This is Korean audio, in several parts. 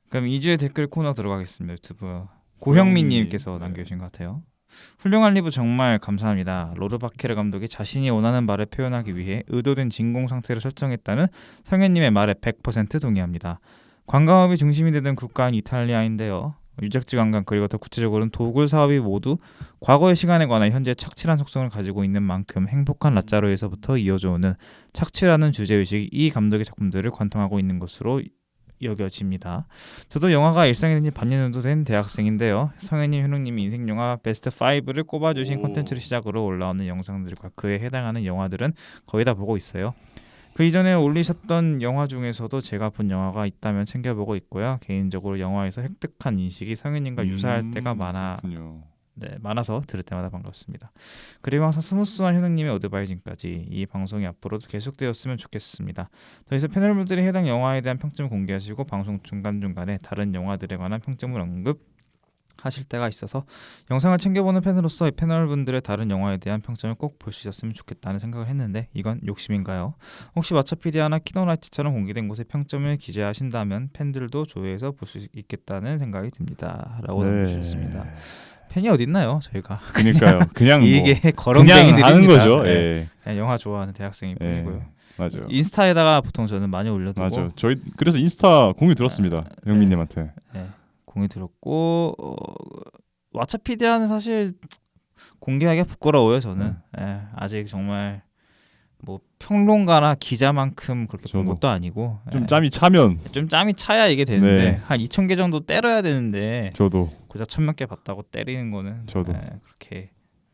그럼 2주의 댓글 코너 들어가겠습니다. 유튜브 고형민님께서 네. 남겨주신 것 같아요. 훌륭한 리뷰 정말 감사합니다. 로르바케르 감독이 자신이 원하는 말을 표현하기 위해 의도된 진공 상태를 설정했다는 성현님의 말에 100% 동의합니다. 관광업이 중심이 되던 국가인 이탈리아인데요. 유적지 관광 그리고 더 구체적으로는 도굴 사업이 모두 과거의 시간에 관한 현재 착취란 속성을 가지고 있는 만큼 행복한 라짜로에서부터 이어져 오는 착취라는 주제의식이 이 감독의 작품들을 관통하고 있는 것으로 여겨집니다. 저도 영화가 일상이 된지 반년 정도 된 대학생인데요. 성현님, 현웅님이 인생 영화 베스트 5를 꼽아주신 오. 콘텐츠를 시작으로 올라오는 영상들과 그에 해당하는 영화들은 거의 다 보고 있어요. 그 이전에 올리셨던 영화 중에서도 제가 본 영화가 있다면 챙겨보고 있고요. 개인적으로 영화에서 획득한 인식이 성현님과 유사할 때가 그렇군요. 많아서 들을 때마다 반갑습니다. 그리고 항상 스무스한 현웅님의 어드바이징까지 이 방송이 앞으로도 계속되었으면 좋겠습니다. 더 이상 패널분들이 해당 영화에 대한 평점을 공개하시고 방송 중간중간에 다른 영화들에 관한 평점을 언급하실 때가 있어서 영상을 챙겨보는 팬으로서 패널분들의 다른 영화에 대한 평점을 꼭 볼 수 있었으면 좋겠다는 생각을 했는데 이건 욕심인가요? 혹시 왓챠피디아나 키노라이트처럼 공개된 곳에 평점을 기재하신다면 팬들도 조회해서 볼 수 있겠다는 생각이 듭니다. 라고 남겨주셨습니다. 팬이 어딨나요 저희가. 그러니까요. 그냥 이게 뭐 거렁쟁이들입니다. 그냥 하는 거죠. 네. 예. 그냥 영화 좋아하는 대학생일 뿐이고요. 예. 맞아요. 인스타에다가 보통 저는 많이 올려두고 맞아요. 저희 그래서 인스타 공유 들었습니다. 영민님한테. 네, 공유 들었고 왓챠피디아는 사실 공개하기가 부끄러워요 저는. 아직 정말 뭐 평론가나 기자만큼 그렇게 본 저도. 것도 아니고 좀 짬이 차면 좀 짬이 차야 이게 되는데 네. 한 2,000개 정도 때려야 되는데 저도 고작 1,000몇 개 봤다고 때리는 거는 저도. 그렇게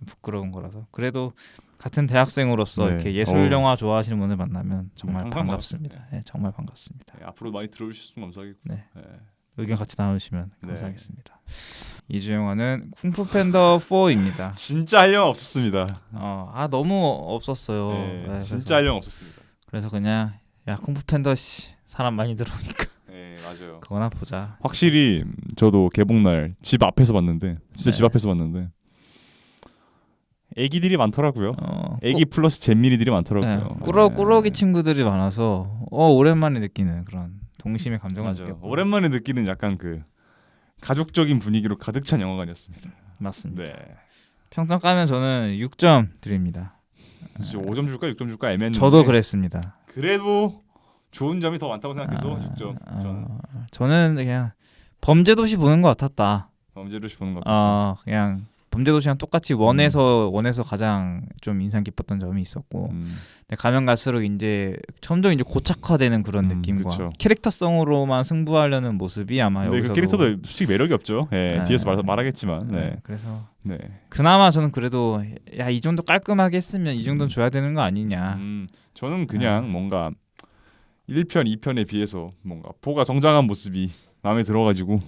부끄러운 거라서 그래도 같은 대학생으로서 네. 이렇게 예술 영화 좋아하시는 분을 만나면 정말 항상 반갑습니다. 네, 정말 반갑습니다. 앞으로 많이 들어주셨으면 감사하겠고. 네. 의견 같이 나누시면 네. 감사하겠습니다. 2주 영화는 쿵푸 팬더 4입니다. 진짜 할 영화 없었습니다. 너무 없었어요. 네, 진짜 할 영화 없었습니다. 그래서 그냥 야 쿵푸 팬더 씨 사람 많이 들어오니까 네, 맞아요. 그거나 보자. 확실히 저도 개봉날 집 앞에서 봤는데 진짜 네. 집 앞에서 봤는데 애기들이 많더라고요. 애기 꾸- 플러스 잼민이들이 많더라고요. 꾸러기 친구들이 많아서 오랜만에 느끼는 그런 동심의 감정을 맞아요. 느꼈고 오랜만에 느끼는 약간 그 가족적인 분위기로 가득 찬 영화관이었습니다. 맞습니다. 네. 평점 까면 저는 6점 드립니다. 5점 줄까 6점 줄까 애매했는데 저도 그랬습니다. 그래도 좋은 점이 더 많다고 생각해서 6점. 저는 그냥 범죄도시 보는 것 같았다. 범죄도시 보는 것 같아요. 그냥 범죄도시랑 똑같이 원에서 가장 좀 인상 깊었던 점이 있었고, 근데 가면 갈수록 이제 점점 이제 고착화되는 그런 느낌과 그쵸. 캐릭터성으로만 승부하려는 모습이 아마 근데 여기서 그 캐릭터도 솔직히 매력이 없죠. 뒤에서 말하겠지만. 그래서 네. 그나마 저는 그래도 야 이 정도 깔끔하게 했으면 이 정도는 줘야 되는 거 아니냐. 저는 그냥 뭔가 1편, 2편에 비해서 뭔가 포가 성장한 모습이 마음에 들어가지고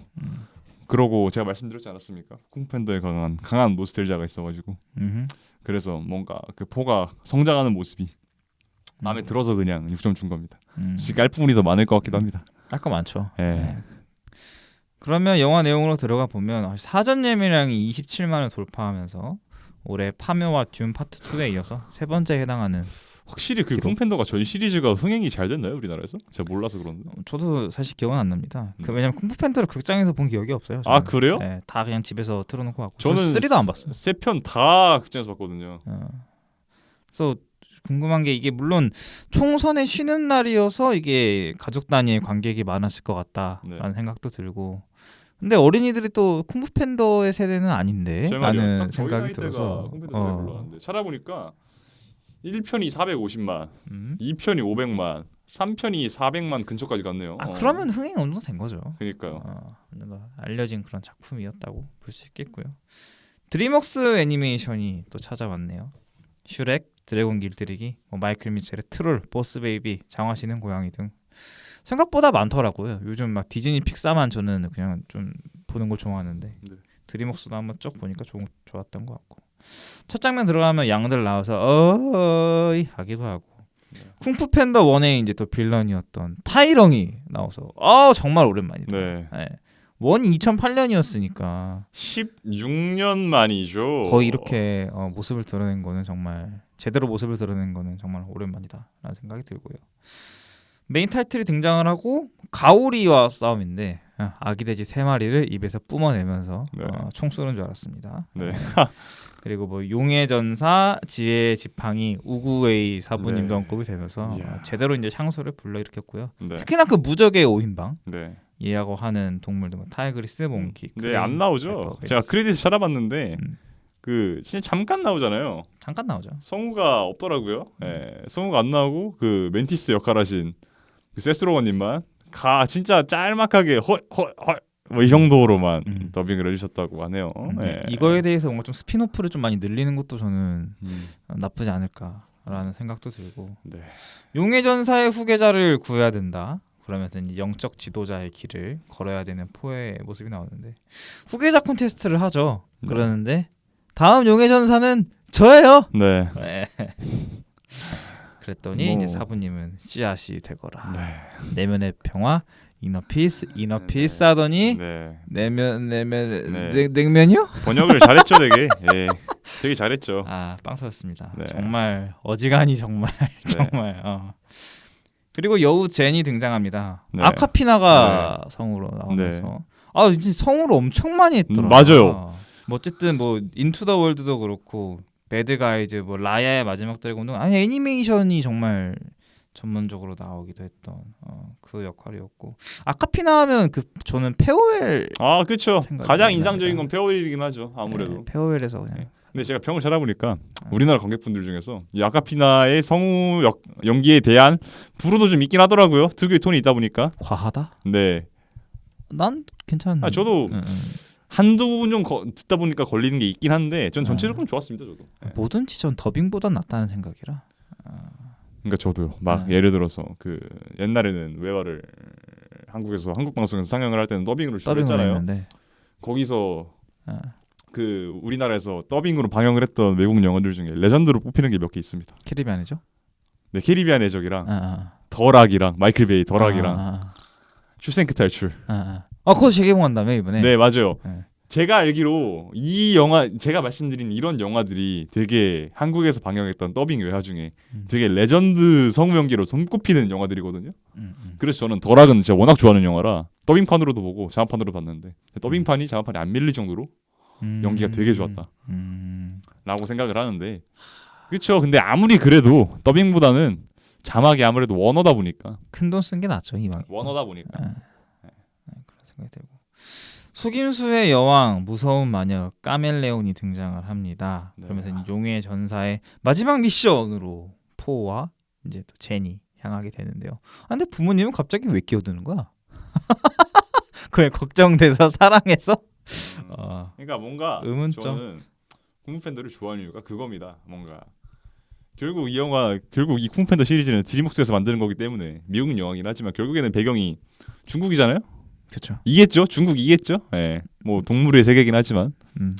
그러고 제가 말씀드렸지 않았습니까? 쿵팬더에 강한 노스텔지아가 있어가지고 그래서 뭔가 그 포가 성장하는 모습이 마음에 들어서 그냥 6점 준 겁니다. 깔 부분이 더 많을 것 같기도 합니다. 깔 거 많죠. 네. 그러면 영화 내용으로 들어가 보면 사전 예매량이 27만을 돌파하면서 올해 파묘와 듄 파트 2에 이어서 세 번째에 해당하는 확실히 그 기록. 쿵팬더가 전 시리즈가 흥행이 잘 됐나요 우리나라에서? 제가 몰라서 그런데. 저도 사실 기억은 안 납니다. 왜냐면 쿵푸 팬더를 극장에서 본 기억이 없어요. 저는. 아 그래요? 네, 다 그냥 집에서 틀어놓고 왔고. 저는 3도 안 봤어요. 세 편 다 극장에서 봤거든요. 그래서 궁금한 게 이게 물론 총선에 쉬는 날이어서 이게 가족 단위의 관객이 많았을 것 같다라는 생각도 들고. 근데 어린이들이 또 쿵푸 팬더의 세대는 아닌데 라는 생각이 들어서 찾아보니까 1편이 450만, 2편이 500만, 3편이 400만 근처까지 갔네요. 그러면 흥행 어느 정도 된 거죠. 그러니까요. 알려진 그런 작품이었다고 볼 수 있겠고요. 드림웍스 애니메이션이 또 찾아왔네요. 슈렉, 드래곤 길들이기, 마이클 미첼의 트롤, 보스 베이비, 장화시는 고양이 등 생각보다 많더라고요. 요즘 막 디즈니 픽사만 저는 그냥 좀 보는 걸 좋아하는데 드림웍스도 한번 쭉 보니까 좋았던 것 같고 첫 장면 들어가면 양들 나와서 어이 하기도 하고 쿵푸 팬더 1에 이제 또 빌런이었던 타이렁이 나와서 정말 오랜만이다. 네. 원이 2008년이었으니까 16년 만이죠. 거의 이렇게 모습을 드러낸 거는 정말 제대로 모습을 드러낸 거는 정말 오랜만이다라는 생각이 들고요. 메인 타이틀이 등장을 하고 가오리와 싸움인데 아기 돼지 3마리를 입에서 뿜어내면서 네. 총 쏘는 줄 알았습니다. 네. 그리고 뭐 용의 전사, 지혜의 지팡이, 우구웨이 4분 네. 임병급이 되면서 이야. 제대로 이제 향수를 불러일으켰고요. 네. 특히나 그 무적의 5인방 네. 이라고 하는 동물들 뭐 타이그리스, 몽키, 네, 크레인, 안 나오죠. 래퍼, 제가 베이스. 크레딧 찾아봤는데 음. 그 진짜 잠깐 나오잖아요. 잠깐 나오죠. 성우가 없더라고요. 예, 성우가 안 나오고 그 멘티스 역할하신 그 세스로건님만 진짜 짤막하게 헐헐헐 뭐 이 정도로만 더빙을 해주셨다고 하네요. 예. 이거에 대해서 뭔가 좀 스피노프를 좀 많이 늘리는 것도 저는 음. 나쁘지 않을까라는 생각도 들고 네. 용의 전사의 후계자를 구해야 된다. 그러면서 이제 영적 지도자의 길을 걸어야 되는 포의 모습이 나오는데 후계자 콘테스트를 하죠. 네. 그러는데 다음 용의 전사는 저예요. 네. 네. 그랬더니 뭐. 이제 사부님은 씨앗이 되거라. 네. 내면의 평화, 이너 피스 하더니 네. 내면 네. 냉면이요? 번역을 잘했죠, 되게. 예. 되게 잘했죠. 빵 터졌습니다. 네. 정말 어지간히 정말 정말. 그리고 여우 젠이 등장합니다. 네. 아카피나가 성우로 나오면서 이제 성우로 엄청 많이 했더라고요. 맞아요. 뭐 어쨌든 뭐 인투 더 월드도 그렇고 배드 가이즈 뭐 라야의 마지막 드래곤도 애니메이션이 정말 전문적으로 나오기도 했던 그 역할이었고 아카피나 하면 저는 페오웰 그렇죠. 생각이 가장 많이 인상적인 납니다. 건 페어윌이긴 하죠. 아무래도. 페오웰에서 그냥 네. 근데 제가 평을 찾아보니까 우리나라 관객분들 중에서 이 아카피나의 성우 연기에 대한 불호도 좀 있긴 하더라고요. 특유의 톤이 있다 보니까. 과하다? 네. 난 괜찮은데. 저도 한두 부분 좀 듣다 보니까 걸리는 게 있긴 한데 전 전체적으로 좋았습니다. 저도. 네. 뭐든지 전 더빙보단 낫다는 생각이라. 그러니까 저도요. 막 예를 들어서 그 옛날에는 외화를 한국에서 한국 방송에서 상영을 할 때는 더빙으로 주로 했잖아요. 했는데. 거기서 그 우리나라에서 더빙으로 방영을 했던 외국 영화들 중에 레전드로 뽑히는 게 몇 개 있습니다. 캐리비안이죠? 네, 캐리비안 해적이랑 더락이랑 마이클 베이 더락이랑 슈생크 탈출. 그거 재개봉한다며 이번에? 네, 맞아요. 네. 제가 알기로 이 영화 제가 말씀드린 이런 영화들이 되게 한국에서 방영했던 더빙 외화 중에 되게 레전드 성우 연기로 손꼽히는 영화들이거든요. 그래서 저는 더락은 진짜 워낙 좋아하는 영화라 더빙판으로도 보고 자막판으로 봤는데 더빙판이 자막판이 안 밀릴 정도로 연기가 되게 좋았다 라고 생각을 하는데 그렇죠. 근데 아무리 그래도 더빙보다는 자막이 아무래도 원어다 보니까 큰 돈 쓴 게 낫죠 이왕. 원어다 보니까 그런 생각이 들고 속임수의 여왕 무서운 마녀 까멜레온이 등장을 합니다. 네. 그러면서 이제 용의 전사의 마지막 미션으로 포와 이제 또 제니 향하게 되는데요. 근데 부모님은 갑자기 왜 끼어드는 거야? 그게 걱정돼서 사랑해서? 그러니까 뭔가 의문점. 저는 쿵푸 팬더를 좋아하는 이유가 그겁니다. 뭔가 결국 이 쿵푸 팬더 시리즈는 드림웍스에서 만드는 거기 때문에 미국 영화긴 하지만 결국에는 배경이 중국이잖아요. 그렇죠. 이겠죠? 중국이겠죠? 예. 뭐 동물의 세계긴 하지만. 음.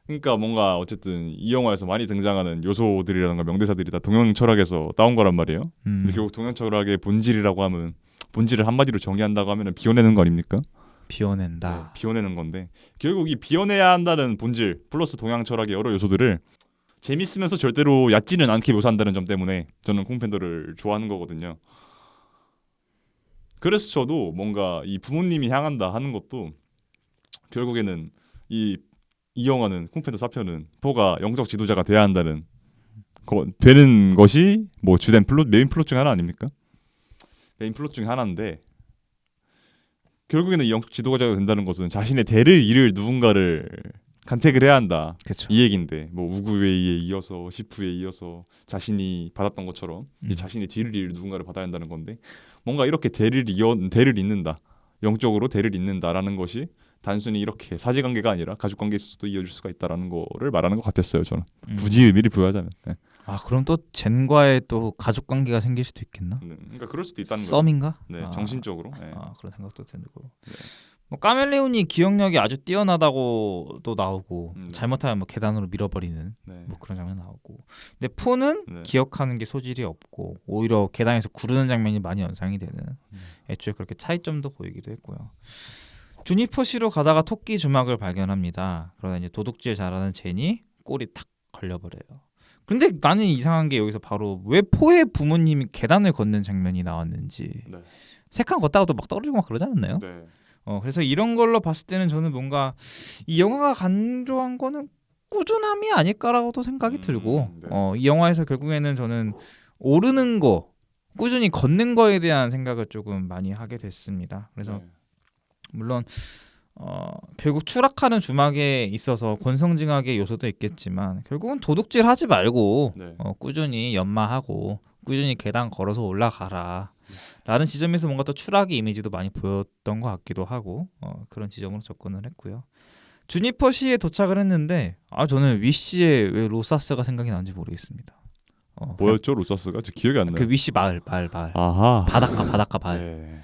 그러니까 뭔가 어쨌든 이 영화에서 많이 등장하는 요소들이라든가 명대사들이 다 동양 철학에서 따온 거란 말이에요. 근데 결국 동양 철학의 본질이라고 하면 본질을 한마디로 정의한다고 하면은 비워내는 거 아닙니까? 비워낸다. 네, 비워내는 건데 결국 이 비워내야 한다는 본질 플러스 동양 철학의 여러 요소들을 재밌으면서 절대로 얕지는 않게 묘사한다는 점 때문에 저는 쿵팬더를 좋아하는 거거든요. 그래서 저도 뭔가 이 부모님이 향한다 하는 것도 결국에는 이 영화는 쿵팬더 4편은 포가 영적 지도자가 돼야 한다는 되는 것이 뭐 주된 메인 플롯 중 하나 아닙니까? 메인 플롯 중 하나인데 결국에는 이 영적 지도자가 된다는 것은 자신의 대를 이을 누군가를 간택을 해야 한다. 그쵸. 이 얘긴데 뭐 우구웨이에 이어서 시프에 이어서 자신이 받았던 것처럼 이제 자신의 뒤를 이을 누군가를 받아야 한다는 건데 뭔가 이렇게 대를 잇는다. 영적으로 대를 잇는다라는 것이 단순히 이렇게 사지관계가 아니라 가족관계에서도 이어질 수가 있다라는 거를 말하는 것 같았어요. 저는 굳이 의미를 부여하자면. 네. 그럼 또 젠과의 또 가족 관계가 생길 수도 있겠나? 그러니까 그럴 수도 있다는 거죠. 썸인가? 네, 정신적으로. 네. 그런 생각도 들고. 뭐 까멜레온이 기억력이 아주 뛰어나다고도 나오고 잘못하면 뭐 계단으로 밀어버리는 뭐 그런 장면 나오고. 근데 포는 기억하는 게 소질이 없고 오히려 계단에서 구르는 장면이 많이 연상이 되는. 애초에 그렇게 차이점도 보이기도 했고요. 주니퍼시로 가다가 토끼 주막을 발견합니다. 그러다 이제 도둑질 잘하는 젠이 꼬리 탁 걸려버려요. 근데 나는 이상한 게 여기서 바로 왜 포의 부모님이 계단을 걷는 장면이 나왔는지 네. 3칸 걷다가도 막 떨어지고 막 그러지 않았나요? 네. 그래서 이런 걸로 봤을 때는 저는 뭔가 이 영화가 강조한 거는 꾸준함이 아닐까라고도 생각이 들고 네. 이 영화에서 결국에는 저는 오르는 거 꾸준히 걷는 거에 대한 생각을 조금 많이 하게 됐습니다. 그래서 네. 물론 결국 추락하는 주막에 있어서 권성징악의 요소도 있겠지만 결국은 도둑질 하지 말고 네. 꾸준히 연마하고 꾸준히 계단 걸어서 올라가라 라는 지점에서 뭔가 또 추락의 이미지도 많이 보였던 것 같기도 하고 그런 지점으로 접근을 했고요. 주니퍼 시에 도착을 했는데 저는 위시에 왜 로사스가 생각이 나는지 모르겠습니다. 뭐였죠 로사스가? 저 기억이 안 나요. 그 위시 마을 아하. 바닷가 마을. 네.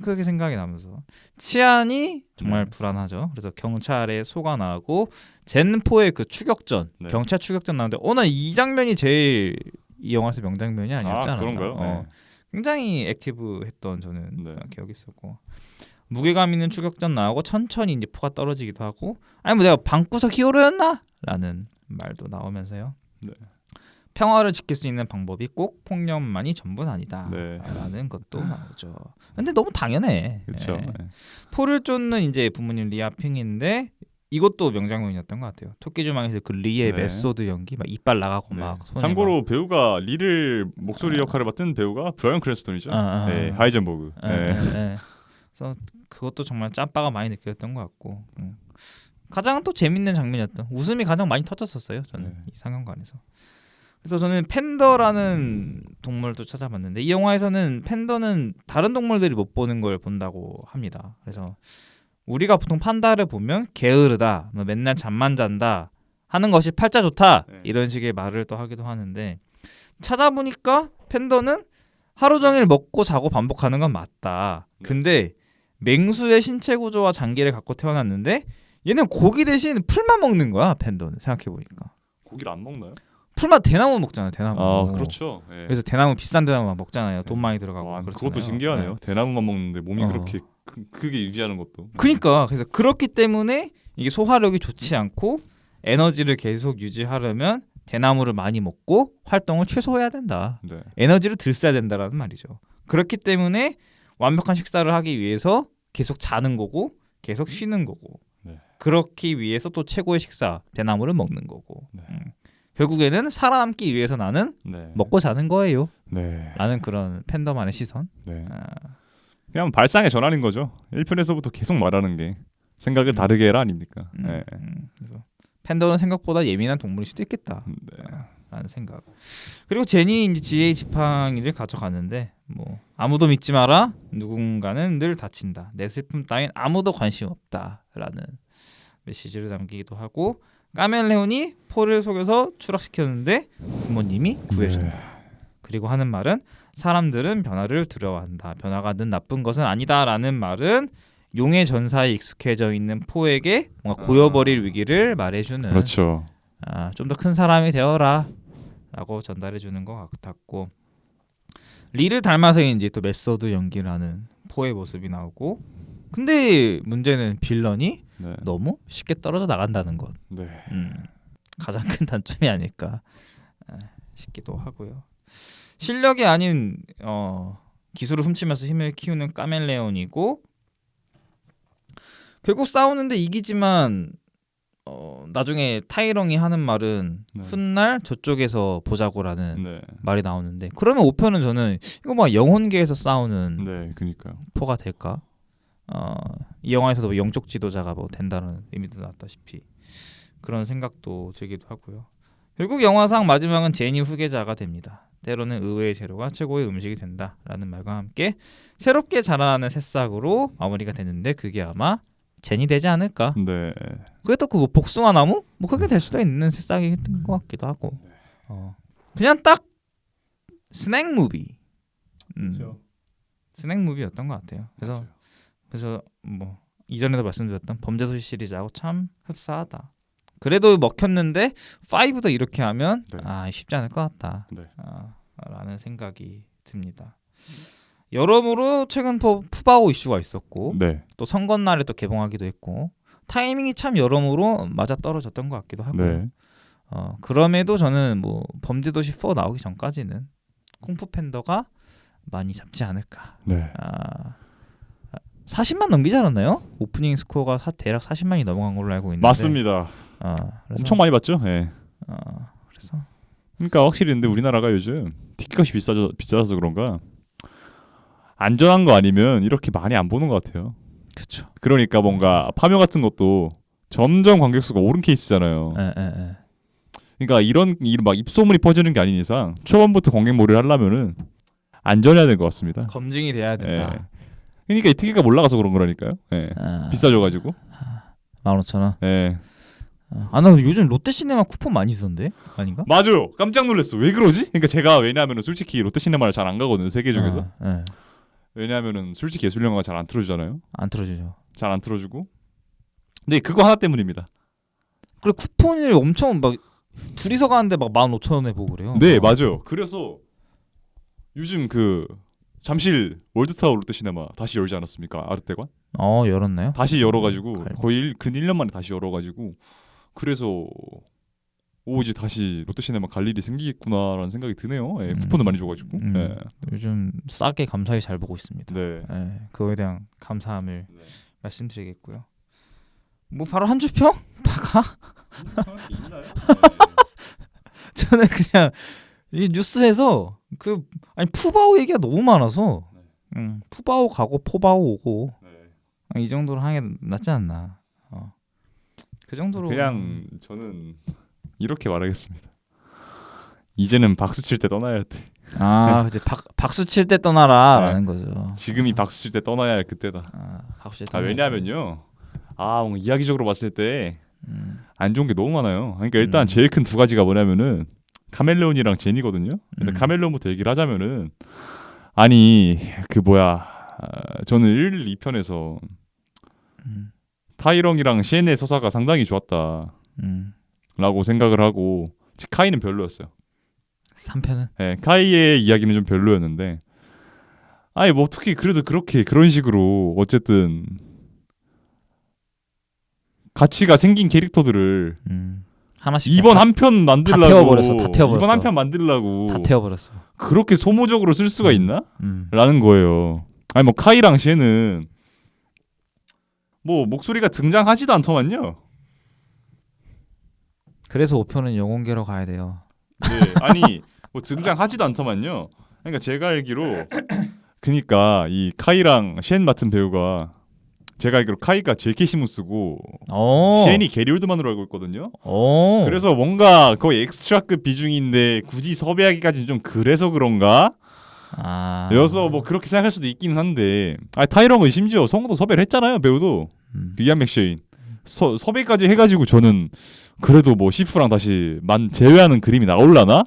그렇게 생각이 나면서 치안이 정말 네. 불안하죠. 그래서 경찰에 소가 나고 젠포의 그 추격전, 네. 경찰 추격전 나오는데 나 이 장면이 제일 이 영화에서 명장면이 아니었지 않았나? 그런가요? 굉장히 액티브했던 저는 네. 기억이 있었고 무게감 있는 추격전 나오고 천천히 이제 포가 떨어지기도 하고 아니 뭐 내가 방구석 히어로였나? 라는 말도 나오면서요. 네. 평화를 지킬 수 있는 방법이 꼭 폭력만이 전부는 아니다. 네. 라는 것도 나오죠. 근데 너무 당연해. 그렇죠. 예. 포를 쫓는 이제 부모님 리아 핑인데 이것도 명장면이었던 것 같아요. 토끼주망에서 그 리의 네. 메소드 연기 막 이빨 나가고 네. 막 손에 참고로 배우가 리를 목소리 역할을 맡은 배우가 브라이언 크랜스턴이죠. 네, 하이젠버그. 네. 그래서 그것도 정말 짬바가 많이 느껴졌던 것 같고 가장 또 재밌는 장면이었던 웃음이 가장 많이 터졌었어요. 저는 네. 이 상영관에서. 그래서 저는 팬더라는 동물도 찾아봤는데 이 영화에서는 팬더는 다른 동물들이 못 보는 걸 본다고 합니다. 그래서 우리가 보통 판다를 보면 게으르다, 뭐 맨날 잠만 잔다 하는 것이 팔자 좋다 네. 이런 식의 말을 또 하기도 하는데 찾아보니까 팬더는 하루 종일 먹고 자고 반복하는 건 맞다. 네. 근데 맹수의 신체 구조와 장기를 갖고 태어났는데 얘는 고기 대신 풀만 먹는 거야. 팬더는 생각해보니까 고기를 안 먹나요? 풀만 대나무 먹잖아요. 대나무. 그렇죠. 네. 그래서 대나무 비싼 대나무만 먹잖아요. 돈 네. 많이 들어가고 그것도 그렇잖아요. 신기하네요. 네. 대나무만 먹는데 몸이 어. 그렇게 크게 유지하는 것도. 그러니까 그래서 그렇기 때문에 이게 소화력이 좋지 않고 에너지를 계속 유지하려면 대나무를 많이 먹고 활동을 최소화해야 된다. 네. 에너지를 들 써야 된다라는 말이죠. 그렇기 때문에 완벽한 식사를 하기 위해서 계속 자는 거고 계속 쉬는 거고 네. 그렇기 위해서 또 최고의 식사 대나무를 먹는 거고 네. 결국에는 살아남기 위해서 나는 네. 먹고 자는 거예요. 네. 라는 그런 팬더만의 시선. 네. 그냥 발상의 전환인 거죠. 1편에서부터 계속 말하는 게 생각을 다르게 해라 아닙니까? 네. 그래서 팬더는 생각보다 예민한 동물일 수도 있겠다. 네. 라는 생각. 그리고 제니 이제 지혜의 지팡이를 가져가는데 뭐 아무도 믿지 마라. 누군가는 늘 다친다. 내 슬픔 따윈 아무도 관심 없다라는 메시지를 남기기도 하고 카멜레온이 포를 속여서 추락시켰는데 부모님이 구해준다. 그리고 하는 말은 사람들은 변화를 두려워한다. 변화가 늘 나쁜 것은 아니다라는 말은 용의 전사에 익숙해져 있는 포에게 뭔가 고여버릴 위기를 말해주는 그렇죠. 좀 더 큰 사람이 되어라 라고 전달해주는 것 같았고 리를 닮아서 이제 또 메소드 연기를 하는 포의 모습이 나오고 근데 문제는 빌런이 네. 너무 쉽게 떨어져 나간다는 것 네. 가장 큰 단점이 아닐까 싶기도 하고요. 실력이 아닌 기술을 훔치면서 힘을 키우는 카멜레온이고 결국 싸우는데 이기지만 나중에 타이렁이 하는 말은 네. 훗날 저쪽에서 보자고라는 네. 말이 나오는데 그러면 5편은 저는 이거 막 영혼계에서 싸우는 네. 그러니까요. 포가 될까? 이 영화에서도 뭐 영적 지도자가 뭐 된다는 의미도 나왔다시피 그런 생각도 들기도 하고요. 결국 영화상 마지막은 제니 후계자가 됩니다. 때로는 의외의 재료가 최고의 음식이 된다라는 말과 함께 새롭게 자라나는 새싹으로 마무리가 됐는데 그게 아마 제니 되지 않을까? 네. 그게 또 그 복숭아 나무? 뭐 그게 될 수도 있는 새싹인 것 같기도 하고 그냥 딱 스낵 무비 그렇죠. 스낵 무비였던 것 같아요. 그래서 뭐 이전에도 말씀드렸던 범죄도시 시리즈하고 참 흡사하다. 그래도 먹혔는데 5도 이렇게 하면 네. 쉽지 않을 것 같다. 네. 라는 생각이 듭니다. 여러모로 최근 푸바오 이슈가 있었고 네. 또 선거날에 또 개봉하기도 했고 타이밍이 참 여러모로 맞아 떨어졌던 것 같기도 하고요. 네. 그럼에도 저는 뭐 범죄도시 4 나오기 전까지는 쿵푸 팬더가 많이 잡지 않을까. 네. 40만 넘기지 않았나요? 오프닝 스코어가 대략 40만이 넘어간 걸로 알고 있는데. 맞습니다. 그래서, 엄청 많이 봤죠. 예. 그래서 그러니까 확실히 근데 우리나라가 요즘 티켓값이 비싸서 그런가 안전한 거 아니면 이렇게 많이 안 보는 것 같아요. 그렇죠. 그러니까 뭔가 파묘 같은 것도 점점 관객 수가 오른 케이스잖아요. 그러니까 이런 막 입소문이 퍼지는 게 아닌 이상 초반부터 관객 몰이를 하려면은 안전해야 될 것 같습니다. 검증이 돼야 된다. 예. 그러니까 이 티켓가 올라가서 그런 거라니까요. 예. 비싸져가지고. 15,000원. 예. 나 요즘 롯데시네마 쿠폰 많이 쓰던데? 아닌가? 맞아요. 깜짝 놀랐어. 왜 그러지? 그러니까 제가 왜냐하면은 솔직히 롯데시네마를 잘 안 가거든요. 세 개 중에서. 왜냐하면은 솔직히 예술영화가 잘 안 틀어주잖아요. 안 틀어주죠. 잘 안 틀어주고. 근데 그거 하나 때문입니다. 그래 쿠폰을 엄청 막 둘이서 가는데 막 15,000원에 보고 그래요. 네, 맞아요. 그래서 요즘 그 잠실 월드타워 롯데시네마 다시 열지 않았습니까? 아르테관? 열었나요? 다시 열어가지고 거의 근 1년 만에 다시 열어가지고 그래서 이제 다시 롯데시네마 갈 일이 생기겠구나라는 생각이 드네요. 예, 쿠폰을 많이 줘가지고. 예. 요즘 싸게 감사히 잘 보고 있습니다. 네. 그거에 대한 감사함을 말씀드리겠고요. 뭐 바로 한 주평? 박아? 저는 그냥 이 뉴스에서 푸바오 얘기가 너무 많아서 푸바오 가고 포바오 오고 이 정도로 하는 게 낫지 않나. 그 정도로 그냥 저는 이렇게 말하겠습니다. 이제는 박수 칠 때 떠나야 돼. 이제 박수 칠 때 떠나라라는 거죠. 지금이 박수 칠 때 떠나야 할 그때다. 박수 칠 때. 왜냐하면요. 뭔가 이야기적으로 봤을 때 안 좋은 게 너무 많아요. 그러니까 일단 제일 큰 두 가지가 뭐냐면은 카멜레온이랑 제니거든요. 일단 카멜레온부터 얘기를 하자면은 저는 1, 2편에서 타이렁이랑 시엔의 서사가 상당히 좋았다 라고 생각을 하고 카이는 별로였어요. 3편은? 네, 카이의 이야기는 좀 별로였는데 뭐 어떻게 그래도 그런 식으로 어쨌든 가치가 생긴 캐릭터들을 하나씩 이번 한 편 만들려고 다 태워버렸어. 이번 한 편 만들려고 다 태워버렸어. 그렇게 소모적으로 쓸 수가 있나? 라는 거예요. 뭐 카이랑 쉔은 뭐 목소리가 등장하지도 않더만요. 그래서 5편은 영혼계로 가야 돼요. 네, 뭐 등장하지도 않더만요. 그러니까 제가 알기로 그러니까 이 카이랑 쉔 맡은 배우가 제가 알기로 카이가 제이케 시무스고 쉔이 게리 올드만으로 알고 있거든요. 그래서 뭔가 거의 엑스트라급 비중인데 굳이 섭외하기까지는 좀 그래서 그런가? 여서 뭐 그렇게 생각할 수도 있긴 한데 타이렁은 심지어 성우도 섭외를 했잖아요. 배우도 이안 맥쉐인 섭외까지 해가지고 저는 그래도 뭐 시프랑 다시 제외하는 그림이 나올라나?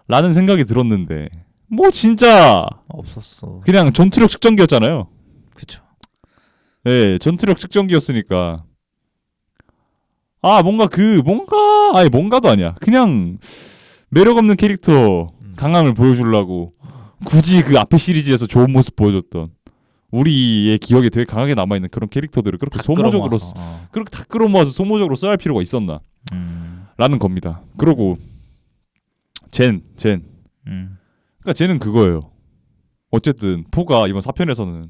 라는 생각이 들었는데 뭐 진짜 없었어. 그냥 전투력 측정기였잖아요. 그쵸. 네, 전투력 측정기였으니까 뭔가도 아니야. 그냥 매력 없는 캐릭터 강함을 보여주려고 굳이 그 앞에 시리즈에서 좋은 모습 보여줬던 우리의 기억에 되게 강하게 남아있는 그런 캐릭터들을 그렇게 소모적으로 그렇게 다 끌어모아서 소모적으로 써야 할 필요가 있었나 라는 겁니다. 그리고 그러니까 쟤는 그거예요. 어쨌든 포가 이번 4편에서는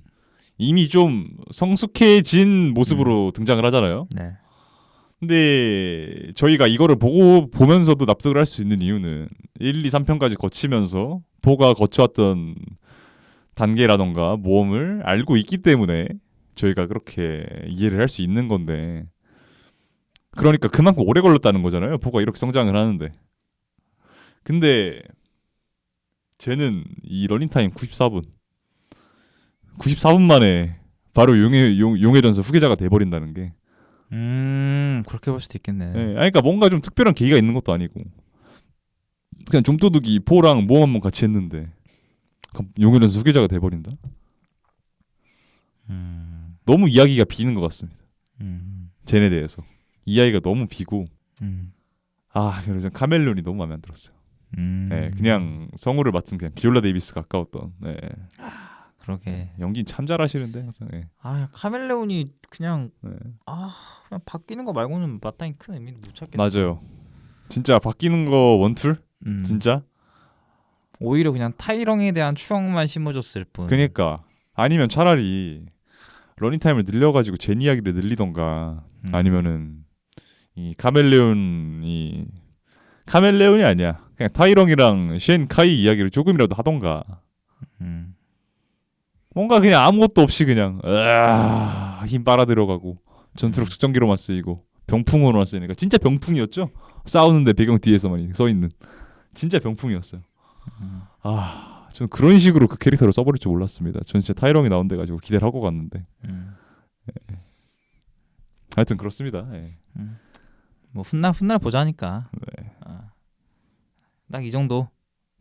이미 좀 성숙해진 모습으로 등장을 하잖아요. 네. 근데 저희가 이거를 보면서도 납득을 할 수 있는 이유는 1, 2, 3편까지 거치면서 포가 거쳐왔던 단계라던가 모험을 알고 있기 때문에 저희가 그렇게 이해를 할 수 있는 건데 그러니까 그만큼 오래 걸렸다는 거잖아요. 포가 이렇게 성장을 하는데 근데 쟤는 이 러닝타임 94분 만에 바로 용의 전서 후계자가 돼버린다는 게 그렇게 볼 수도 있겠네. 네, 그러니까 뭔가 좀 특별한 계기가 있는 것도 아니고 그냥 좀도둑이 포랑 모험 한번 같이 했는데 용의 전서 후계자가 돼버린다. 너무 이야기가 비는 것 같습니다. 쟤네 대해서 이야기가 너무 비고 그래서 카멜론이 너무 마음에 안 들었어요. 네, 그냥 성우를 맡은 그냥 비올라 데이비스가 아까웠던. 네. 그러게. 연기 참 잘하시는데 항상. 네. 카멜레온이 그냥 네. 그냥 바뀌는 거 말고는 마땅히 큰 의미를 못 찾겠어. 맞아요. 진짜 바뀌는 거 원툴? 진짜? 오히려 그냥 타이렁에 대한 추억만 심어줬을 뿐. 그니까 아니면 차라리 러닝타임을 늘려가지고 젠 이야기를 늘리던가 아니면은 이 카멜레온이 아니야. 그냥 타이렁이랑 쉔 카이 이야기를 조금이라도 하던가. 뭔가 그냥 아무것도 없이 그냥 힘 빨아 들어가고 전투력 측정기로만 쓰이고 병풍으로만 쓰이니까 진짜 병풍이었죠. 싸우는데 배경 뒤에서만 서 있는 진짜 병풍이었어요. 저는 그런 식으로 그 캐릭터를 써버릴 줄 몰랐습니다. 저는 진짜 타이렁이 나온데 가지고 기대를 하고 갔는데. 예. 하여튼 그렇습니다. 예. 뭐 훗날 보자니까. 네. 딱 이 정도.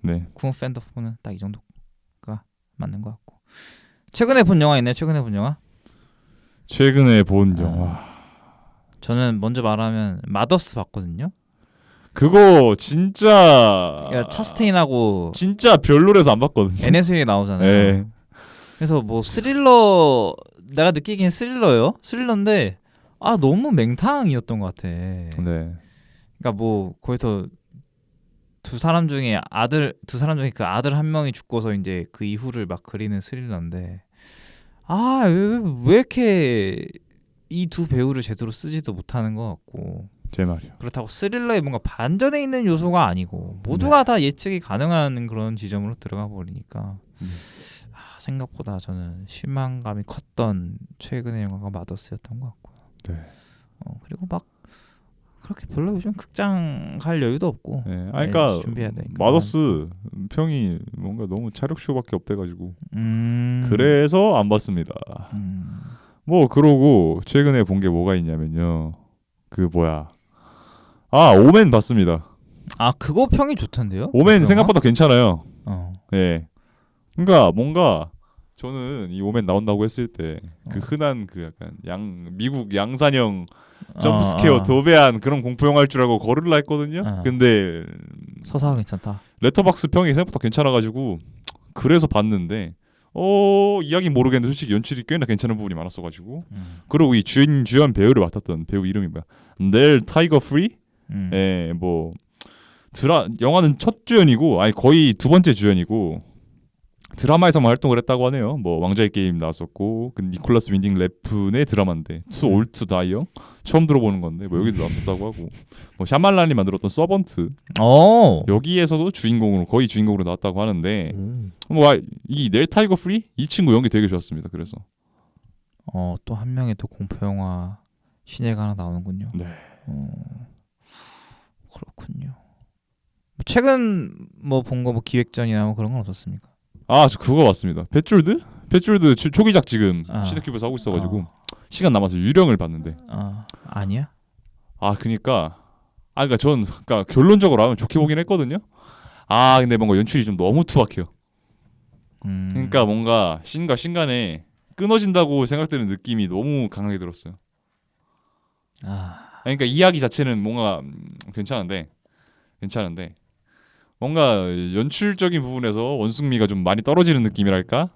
네. 쿵 팬더폰은 딱 이 정도가 맞는 것 같고. 최근에 본 영화 있나요? 최근에 본 영화? 최근에 본 영화. 저는 먼저 말하면 마더스 봤거든요. 그거 진짜 차스테인하고 진짜 별로라서 안 봤거든요. NSA 나오잖아요. 네. 그래서 뭐 스릴러 내가 느끼기엔 스릴러예요. 스릴러인데 너무 맹탕이었던 것 같아. 네. 그러니까 뭐 거기서 두 사람 중에 그 아들 한 명이 죽고서 이제 그 이후를 막 그리는 스릴러인데 왜 이렇게 이 두 배우를 제대로 쓰지도 못하는 것 같고. 제 말이요. 그렇다고 스릴러에 뭔가 반전에 있는 요소가 아니고 모두가 다 예측이 가능한 그런 지점으로 들어가 버리니까 생각보다 저는 실망감이 컸던 최근의 영화가 마더스였던 것 같고요. 네. 그리고 막 그렇게 별로 요즘 극장 갈 여유도 없고. 네. 그러니까 준비해야 되니까. 마더스 평이 뭔가 너무 차력쇼밖에 없대가지고 그래서 안 봤습니다. 뭐 그러고 최근에 본 게 뭐가 있냐면요. 그 뭐야? 오멘 봤습니다. 그거 평이 좋던데요? 오멘 생각보다 괜찮아요. 네. 그러니까 뭔가 저는 이 오멘 나온다고 했을 때 그 흔한 그 약간 미국 양산형 점프스케어 도배한 그런 공포 영화일 줄 알고 거르려 했거든요. 근데 서사가 괜찮다. 레터박스 평이 생각보다 괜찮아가지고 그래서 봤는데 이야기 모르겠는데 솔직히 연출이 꽤나 괜찮은 부분이 많았어가지고 그리고 이 주연 배우를 맡았던 배우 이름이 뭐야? 넬 타이거 프리? 뭐 영화는 첫 주연이고 거의 두 번째 주연이고 드라마에서만 활동을 했다고 하네요. 뭐 왕자의 게임 나왔었고 그 니콜라스 윈딩 레픈의 드라마인데 투 올트 다이어 처음 들어보는 건데 뭐 여기도 나왔었다고 하고 뭐 샤말란이 만들었던 서번트 여기에서도 거의 주인공으로 나왔다고 하는데 뭐 이 넬 타이거 프리 이 친구 연기 되게 좋았습니다. 그래서 또 한 명의 또 공포 영화 신예가 하나 나오는군요. 네. 그렇군요. 최근 뭐 본 거 뭐 기획전이나 뭐 그런 건 없었습니까? 저 그거 봤습니다. 배줄드 초기작 지금 시네큐브에서 하고 있어가지고 시간 남아서 유령을 봤는데 아니야? 그러니까 결론적으로 하면 좋게 보긴 했거든요. 근데 뭔가 연출이 좀 너무 투박해요. 그러니까 뭔가 신과 신간에 끊어진다고 생각되는 느낌이 너무 강하게 들었어요. 그러니까 이야기 자체는 뭔가 괜찮은데 뭔가 연출적인 부분에서 원숭미가 좀 많이 떨어지는 느낌이랄까?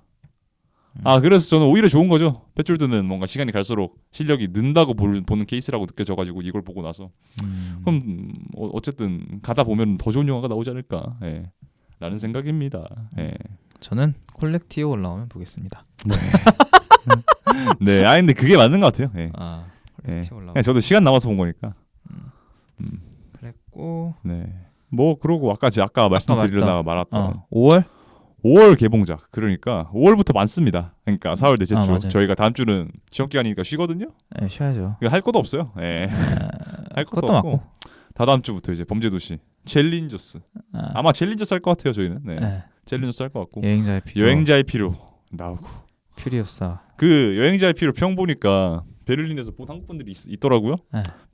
그래서 저는 오히려 좋은 거죠. 배줄드는 뭔가 시간이 갈수록 실력이 는다고 보는 케이스라고 느껴져가지고 이걸 보고 나서 그럼 어쨌든 가다 보면 더 좋은 영화가 나오지 않을까 라는 생각입니다. 저는 콜렉티브 올라오면 보겠습니다. 네, 근데 그게 맞는 것 같아요. 콜렉티브 올라오면 저도 시간 남아서 본 거니까. 그랬고 뭐 그러고 아까 말씀드리려다가 말았던 5월 개봉작. 그러니까 5월부터 많습니다. 그러니까 4월 넷째 주. 저희가 다음 주는 시험 기간이니까 쉬거든요. 쉬어야죠. 할 것도 없어요. 할 것도 없고. 맞고. 다다음 주부터 이제 범죄도시 챌린저스. 아마 챌린저스 할 것 같아요. 저희는. 챌린저스 할 것 같고. 여행자의 필요 나오고. 퓨리오사. 그 여행자의 필요 평 보니까 베를린에서 본 한국 분들이 있더라고요.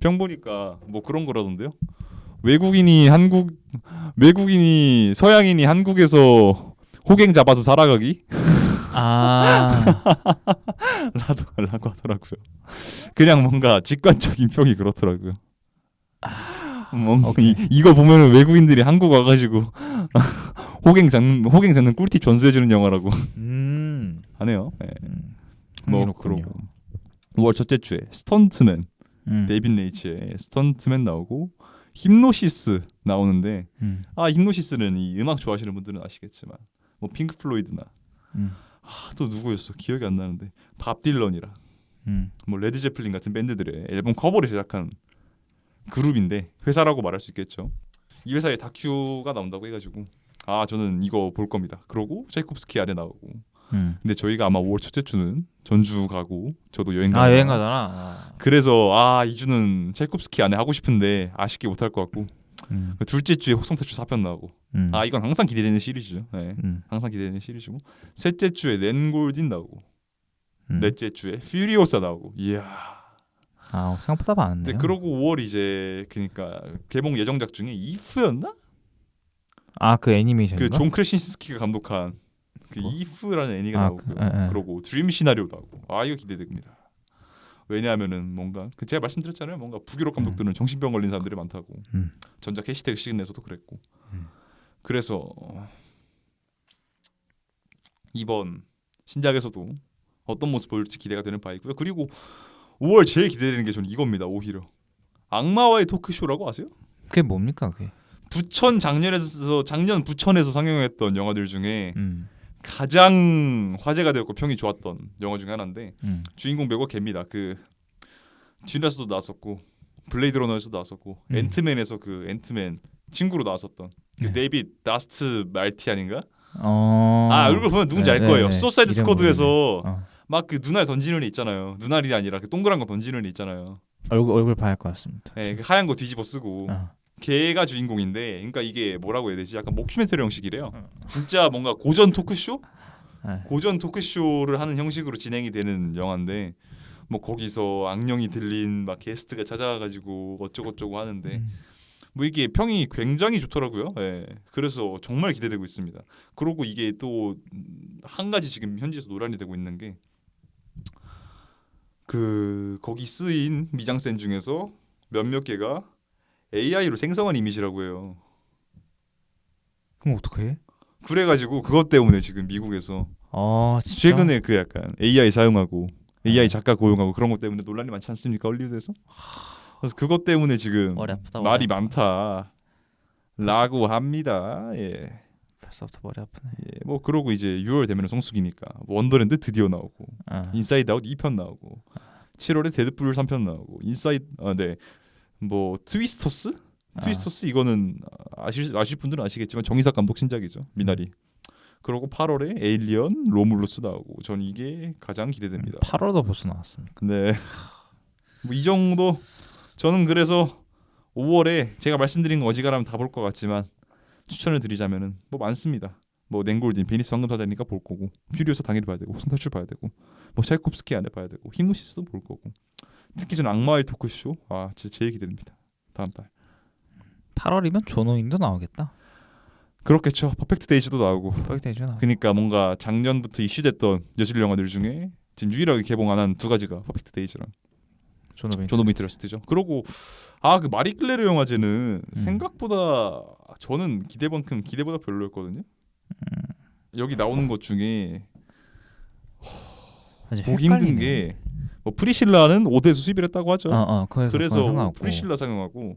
평 보니까 뭐 그런 거라던데요. 외국인이 서양인이 한국에서 호갱 잡아서 살아가기 라고 하더라고요. 그냥 뭔가 직관적인 평이 그렇더라고요. 이거 보면은 외국인들이 한국 와가지고 호갱 잡는 꿀팁 전수해주는 영화라고 하네요. 뭐 그러고 5월 첫째 주에 스턴트맨 데이빗 레이치의 스턴트맨 나오고 힌노시스 나오는데 음. 힌노시스는 이 음악 좋아하시는 분들은 아시겠지만 뭐 핑크 플로이드나 음. 또 누구였어 기억이 안 나는데 밥 딜런이라 뭐 레드 제플린 같은 밴드들의 앨범 커버를 제작한 그룹인데 회사라고 말할 수 있겠죠. 이 회사에 다큐가 나온다고 해가지고 저는 이거 볼 겁니다. 그러고 차이콥스키 안에 나오고. 근데 저희가 아마 5월 첫째 주는 전주 가고 저도 여행 가잖아. 여행 가잖아. 그래서 2주는 차이콥스키 안에 하고 싶은데 아쉽게 못할 것 같고 둘째 주에 혹성탈출 4편 나오고 이건 항상 기대되는 시리즈죠. 네. 항상 기대되는 시리즈고 셋째 주에 렌골딘 나오고 넷째 주에 퓨리오사 나오고 이야. 생각보다 많은데요. 근데 그러고 5월 이제 그러니까 개봉 예정작 중에 이프였나? 그 애니메이션인가? 그 존 크레신스키가 감독한 그 이프라는 애니가 나오고요. 그러고 드림 시나리오 나오고 이거 기대됩니다. 왜냐하면은 뭔가 제가 말씀드렸잖아요. 뭔가 북유럽 감독들은 정신병 걸린 사람들이 많다고. 전작 해시태그 시즌에서도 그랬고. 그래서 이번 신작에서도 어떤 모습 보일지 기대가 되는 바이고요. 그리고 5월 제일 기대되는 게 저는 이겁니다. 오히려 악마와의 토크쇼라고 아세요? 그게 뭡니까 그게? 작년 부천에서 상영했던 영화들 중에 가장 화제가 되었고 평이 좋았던 영화 중에 하나인데 주인공 배우가 걔입니다. 그 듄에서도 나왔었고 블레이드 러너에서도 나왔었고 앤트맨에서 그 앤트맨 친구로 나왔었던 그 데이빗 다스트 말티안인가? 얼굴 보면 누군지 알 거예요. 수사이드 스쿼드에서 막 그 눈알 던지는 애 있잖아요. 눈알이 아니라 그 동그란 거 던지는 애 있잖아요. 얼굴 봐야 할 것 같습니다. 네, 그 하얀 거 뒤집어 쓰고 걔가 주인공인데, 그러니까 이게 뭐라고 해야 되지? 약간 모큐멘터리 형식이래요. 진짜 뭔가 고전 토크쇼? 고전 토크쇼를 하는 형식으로 진행이 되는 영화인데, 뭐 거기서 악령이 들린 막 게스트가 찾아와가지고 어쩌고저쩌고 하는데 뭐 이게 평이 굉장히 좋더라고요. 예. 그래서 정말 기대되고 있습니다. 그리고 이게 또 한 가지 지금 현지에서 논란이 되고 있는 게 그 거기 쓰인 미장센 중에서 몇몇 개가 AI로 생성한 이미지라고 해요. 그럼 어떡해? 그래가지고 그것 때문에 지금 미국에서 진짜? 최근에 그 약간 AI 사용하고 AI 작가 고용하고 그런 것 때문에 논란이 많지 않습니까? 헐리우드에서? 그래서 그것 때문에 지금 머리 아프다, 말이 많다라고 합니다. 예. 벌써부터 머리 아프네. 예. 뭐 그러고 이제 6월 되면 성수기니까 원더랜드 드디어 나오고 인사이드 아웃 2편 나오고 7월에 데드풀 3편 나오고 뭐 트위스터스? 트위스터스 이거는 아실 분들은 아시겠지만 정의삭 감독 신작이죠. 미나리. 그리고 8월에 에일리언 로물루스 나오고 전 이게 가장 기대됩니다. 8월도 벌써 나왔습니까? 네. 뭐 이 정도. 저는 그래서 5월에 제가 말씀드린 거 어지간하면 다 볼 것 같지만 추천을 드리자면은 뭐 많습니다. 뭐 낸골딘, 베니스 황금사자니까 볼 거고, 퓨리오사 당연히 봐야 되고, 성탈출 봐야 되고, 뭐 차이콥스키 안에 봐야 되고, 히노시스도 볼 거고. 특히 저는 악마의 토크쇼 진짜 제일 기대됩니다. 다음 달. 8월이면 조노인도 나오겠다. 그렇겠죠. 퍼펙트 데이즈도 나오고. 그러니까 뭔가 작년부터 이슈됐던 예술 영화들 중에 지금 유일하게 개봉 안 한 두 가지가 퍼펙트 데이즈랑 존 오브 인터레스트죠. 그리고 그 마리 클레르 영화제는 생각보다 저는 기대만큼 기대보다 별로였거든요. 여기 나오는 것 중에 보기 힘든 게 뭐 프리실라는 5대에서 수입을 했다고 하죠. 그래서 프리실라 상영하고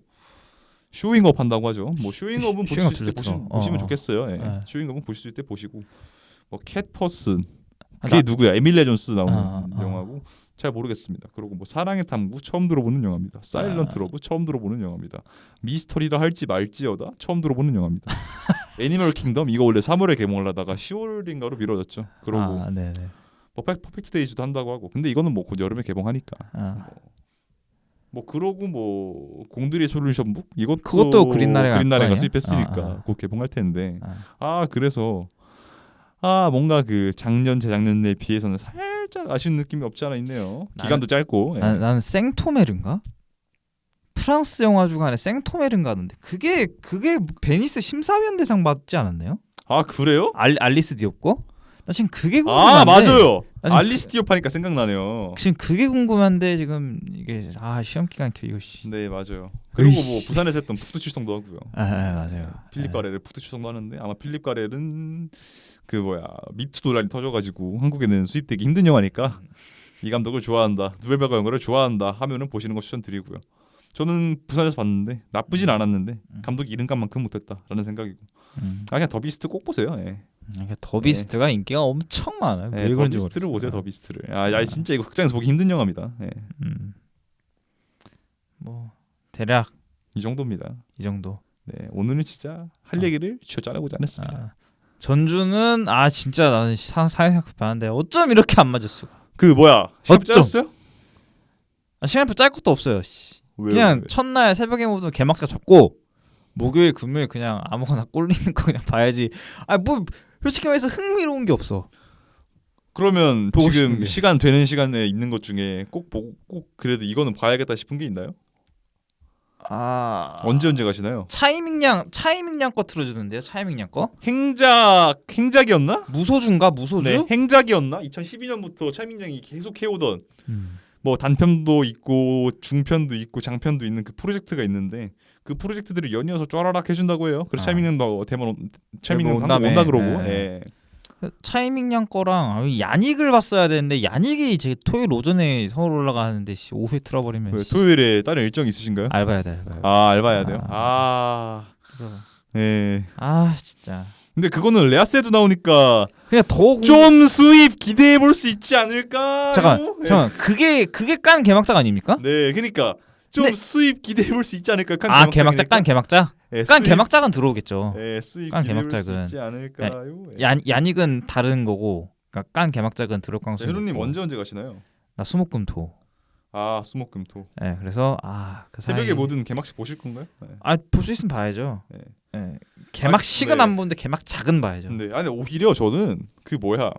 쇼잉업 한다고 하죠. 뭐 쇼잉업은 보실 수 있을 때 보시면 좋겠어요. 예. 쇼잉업은 보실 수 있을 때 보시고, 뭐 캣퍼슨 그게 누구야? 에밀리아 존스 나오는 영화고 잘 모르겠습니다. 그리고 뭐 사랑의 탐구 처음 들어보는 영화입니다. 사일런트 러브 처음 들어보는 영화입니다. 미스터리라 할지 말지어다 처음 들어보는 영화입니다. 애니멀 킹덤 이거 원래 3월에 개봉을 하다가 10월인가로 미뤄졌죠. 그러고 뭐 퍼펙트 데이즈도 한다고 하고, 근데 이거는 뭐 곧 여름에 개봉하니까. 뭐 그러고 뭐 공들의 솔루션북 그것도 그린나레가 수입했으니까 곧 개봉할 텐데 그래서 뭔가 그 작년 재작년에 비해서는 살짝 아쉬운 느낌이 없지 않아 있네요. 기간도 짧고. 나는 생토메르인가? 프랑스 영화 중 안에 생토메르인가 하는데 그게 베니스 심사위원대상 받지 않았나요? 그래요? 알리스 디옵고? 나 지금 그게 궁금한데. 맞아요. 알리스 디옵 하니까 생각나네요. 지금 그게 궁금한데 지금 이게 시험 기간 이거 네 맞아요. 그리고 뭐 부산에서 했던 북두칠성도 하고요. 맞아요. 필립 가렐의 북두칠성도 하는데 아마 필립 가렐은 그 미투 논란이 터져가지고 한국에는 수입되기 힘든 영화니까 이 감독을 좋아한다, 누엘베가 영화를 좋아한다 하면은 보시는 거 추천드리고요. 저는 부산에서 봤는데 나쁘진 않았는데 감독이 이름값만큼 못했다라는 생각이고. 그냥 더 비스트 꼭 보세요. 예. 그러니까 더 비스트가 인기가 엄청 많아요. 예, 왜 더 그런지 비스트를 보세요. 모르겠어요. 더 비스트를. 아, 진짜 이거 극장에서 보기 힘든 영화입니다. 예. 뭐 대략 이 정도입니다. 이 정도. 네, 오늘은 진짜 할 얘기를 쥐어 짜내고자 않았습니다. 전주는 진짜 나는 사회생각 봤는데 어쩜 이렇게 안 맞았어. 그 뭐야? 시합 어쩜? 짜였어요? 시간표 짤 것도 없어요. 왜, 그냥 왜? 첫날 새벽에 모두 개막자 접고 목요일 금요일 그냥 아무거나 꼴리는 거 그냥 봐야지. 뭐 솔직히 말해서 흥미로운 게 없어. 그러면 보고 싶은 지금 게. 시간 되는 시간에 있는 것 중에 꼭 그래도 이거는 봐야겠다 싶은 게 있나요? 언제 가시나요? 차이밍양 거 틀어주는데요. 차이밍양 거 행작이었나? 무소주인가 무소주? 네, 행작이었나? 2012년부터 차민양이 계속 해오던 뭐 단편도 있고 중편도 있고 장편도 있는 그 프로젝트가 있는데 그 프로젝트들을 연이어서 쫘라락 해준다고 해요. 그래서 차민양도 차민양도 한번 온다 그러고. 네. 차이밍양 거랑 야닉을 봤어야 되는데 야닉이 제 토요일 오전에 서울 올라가는데 오후에 틀어버리면 왜, 토요일에 다른 일정 있으신가요? 알바야 돼. 알바해야 돼요. 그래서 네. 진짜. 근데 그거는 레아세도 나오니까 그냥 더 좀 수입 기대해 볼 수 있지 않을까? 잠깐 그게 깐 개막작 아닙니까? 네, 그러니까 좀 근데- 수입 기대해 볼 수 있지 않을까? 개막작 깐 개막작? 네, 깐 개막작은 들어오겠죠. 네, 수입 깐 기대해 볼 수 개막작은. 있지 않을까요? 야닉은 다른 거고, 그러니까 깐 개막작은 들어올 가능성이 혜로님 높고. 언제 가시나요? 나 수목금토. 수목금토. 네, 그래서 그 새벽에 사이 모든 개막식 보실 건가요? 네. 볼 수 있으면 봐야죠. 네. 네. 개막식은 네. 안 보는데 개막작은 봐야죠. 네, 아니 오히려 저는 그 뭐야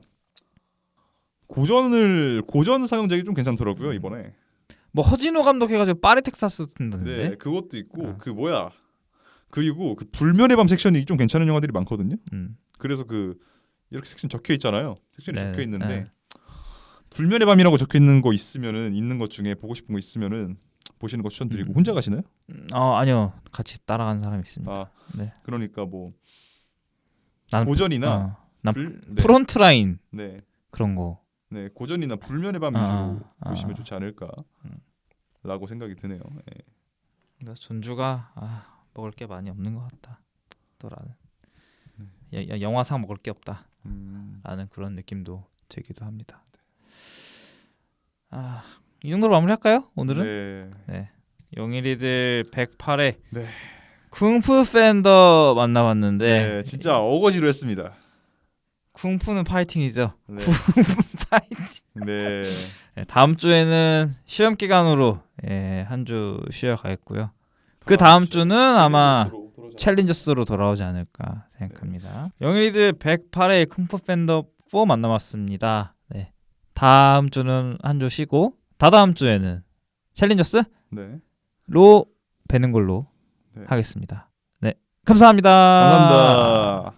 고전 상영작이 좀 괜찮더라고요 이번에. 뭐 허진호 감독 해가지고 파리 텍사스 네, 뜬다는데. 그것도 있고 그 뭐야 그리고 그 불면의 밤 섹션이 좀 괜찮은 영화들이 많거든요. 그래서 그 이렇게 섹션 적혀 있잖아요. 섹션이 적혀 있는데 불면의 밤이라고 적혀 있는 거 있는 것 중에 보고 싶은 거 있으면은 보시는 거 추천드리고. 혼자 가시나요? 아니요, 같이 따라가는 사람이 있습니다. 네. 그러니까 뭐 나는 고전이나 난 네. 프론트 라인 네. 그런 거. 네, 고전이나 불면의 밤 위주로 보시면 좋지 않을까라고 생각이 드네요. 네. 그래서 전주가 먹을 게 많이 없는 것 같다. 또라는 영화상 먹을 게 없다. 라는 그런 느낌도 들기도 합니다. 이 정도로 마무리할까요? 오늘은? 네. 용일이들 108회 네. 쿵푸 팬더 만나봤는데 네, 진짜 어거지로 했습니다. 쿵푸는 파이팅이죠. 네. 파이팅. 네. 네, 다음 주에는 시험 기간으로 한 주 쉬어가겠고요. 그 다음 주는 아마 챌린저스로 돌아오지 않을까 생각합니다. 용일이들 108회 쿵푸 팬더 4 만나봤습니다. 네. 다음 주는 한 주 쉬고 다다음 주에는 챌린저스로 네. 뵈는 걸로 네. 하겠습니다. 네, 감사합니다. 감사합니다.